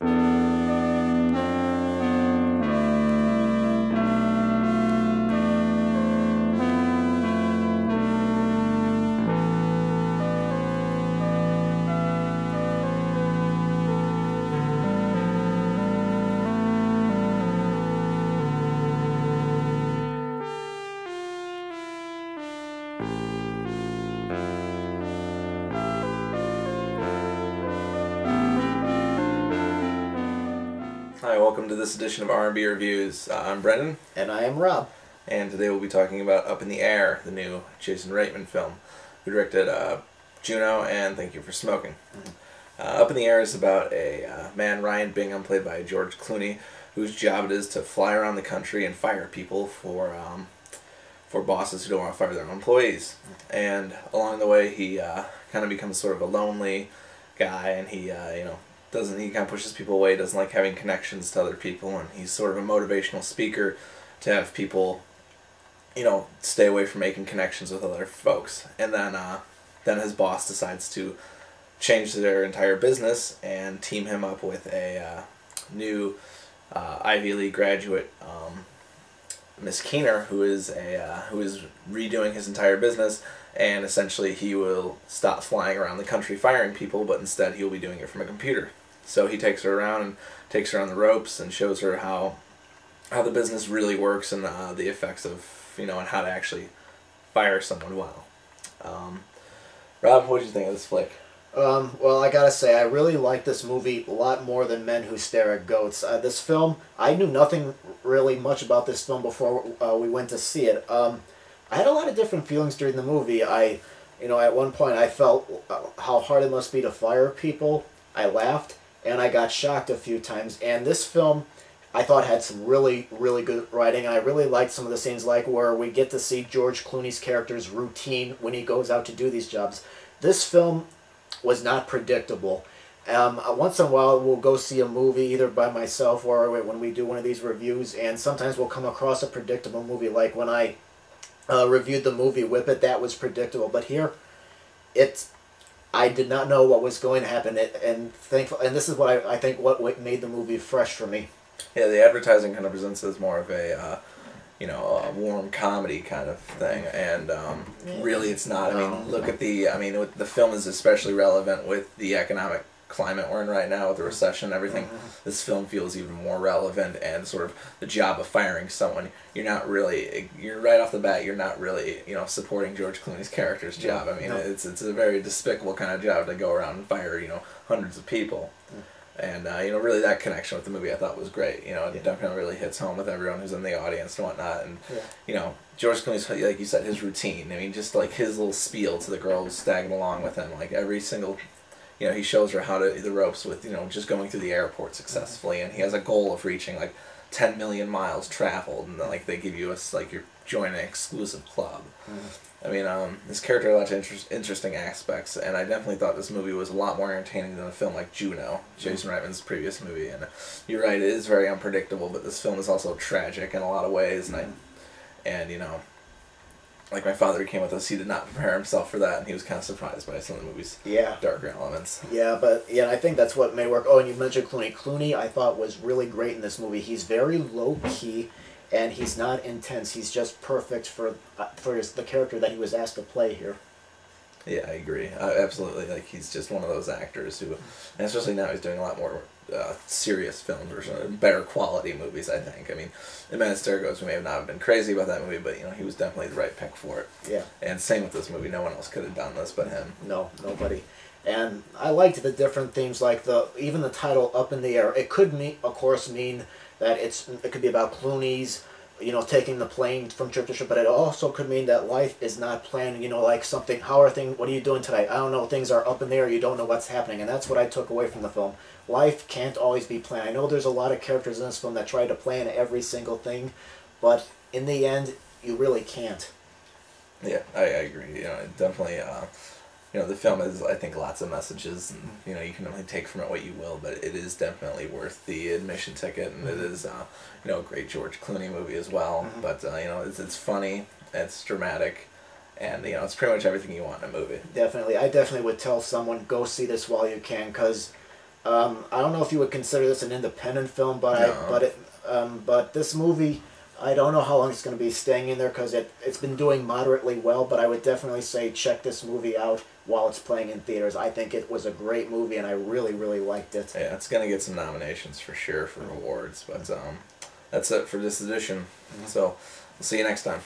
Hi, welcome to this edition of R&B Reviews. I'm Brendan. And I am Rob. And today we'll be talking about Up in the Air, the new Jason Reitman film, who directed Juno and Thank You for Smoking. Up in the Air is about a man, Ryan Bingham, played by George Clooney, whose job it is to fly around the country and fire people for bosses who don't want to fire their own employees. And along the way, he kind of becomes sort of a lonely guy, and he he kind of pushes people away, doesn't like having connections to other people, and he's sort of a motivational speaker to have people, stay away from making connections with other folks. And then his boss decides to change their entire business and team him up with a new Ivy League graduate, Miss Keener, who is redoing his entire business, and essentially he will stop flying around the country firing people, but instead he will be doing it from a computer. So he takes her around and takes her on the ropes and shows her how the business really works and the effects of, and how to actually fire someone well. Rob, what did you think of this flick? Well, I gotta say, I really like this movie a lot more than Men Who Stare at Goats. This film, I knew nothing really much about this film before we went to see it. I had a lot of different feelings during the movie. At one point I felt how hard it must be to fire people. I laughed, and I got shocked a few times. And this film, I thought, had some really, really good writing. I really liked some of the scenes, like where we get to see George Clooney's character's routine when he goes out to do these jobs. This film was not predictable. Once in a while, we'll go see a movie either by myself or when we do one of these reviews, and sometimes we'll come across a predictable movie, like when I reviewed the movie Whip It. That was predictable. But here, I did not know what was going to happen, and this is what I think what made the movie fresh for me. Yeah, the advertising kind of presents it as more of a warm comedy kind of thing, and really it's not. I mean, look at the film is especially relevant with the economic climate we're in right now with the recession and everything. This film feels even more relevant, and sort of the job of firing someone, you're right off the bat, you're not really supporting George Clooney's character's job. I mean, it's a very despicable kind of job to go around and fire hundreds of people. And really that connection with the movie I thought was great. It definitely really hits home with everyone who's in the audience and whatnot. And George Clooney's, like you said, his routine. I mean, just like his little spiel to the girl who's tagging along with him. Like every single, he shows her how to the ropes with just going through the airport successfully, and he has a goal of reaching like 10 million miles traveled, and like they give you you're joining an exclusive club. I mean, this character had a lot of interesting aspects, and I definitely thought this movie was a lot more entertaining than a film like Juno, Jason Reitman's previous movie. And you're right, it is very unpredictable, but this film is also tragic in a lot of ways. And like my father who came with us, he did not prepare himself for that, and he was kind of surprised by some of the movie's darker elements. Yeah, but I think that's what made it work. Oh, and you mentioned Clooney. Clooney, I thought, was really great in this movie. He's very low key, and he's not intense. He's just perfect for the character that he was asked to play here. Yeah, I agree. Absolutely. Like, he's just one of those actors who, and especially now, he's doing a lot more serious films or better quality movies, I think. I mean, in Men Who Stare at Goats, we may have not been crazy about that movie, but he was definitely the right pick for it. Yeah. And same with this movie. No one else could have done this but him. No, nobody. And I liked the different themes, like even the title "Up in the Air." It could of course mean that it could be about Clooney's taking the plane from trip to trip, but it also could mean that life is not planned, like something, what are you doing today? I don't know, things are up in the air, you don't know what's happening, and that's what I took away from the film. Life can't always be planned. I know there's a lot of characters in this film that try to plan every single thing, but in the end, you really can't. Yeah, I agree. Definitely, the film has, I think, lots of messages, and you can only take from it what you will, but it is definitely worth the admission ticket, and it is a great George Clooney movie as well. But it's funny, it's dramatic, and it's pretty much everything you want in a movie. Definitely, I definitely would tell someone, go see this while you can, because I don't know if you would consider this an independent film, but No. but this movie, I don't know how long it's going to be staying in there because it's been doing moderately well. But I would definitely say check this movie out while it's playing in theaters. I think it was a great movie, and I really, really liked it. Yeah, it's gonna get some nominations for sure for awards. But that's it for this edition. So we'll see you next time.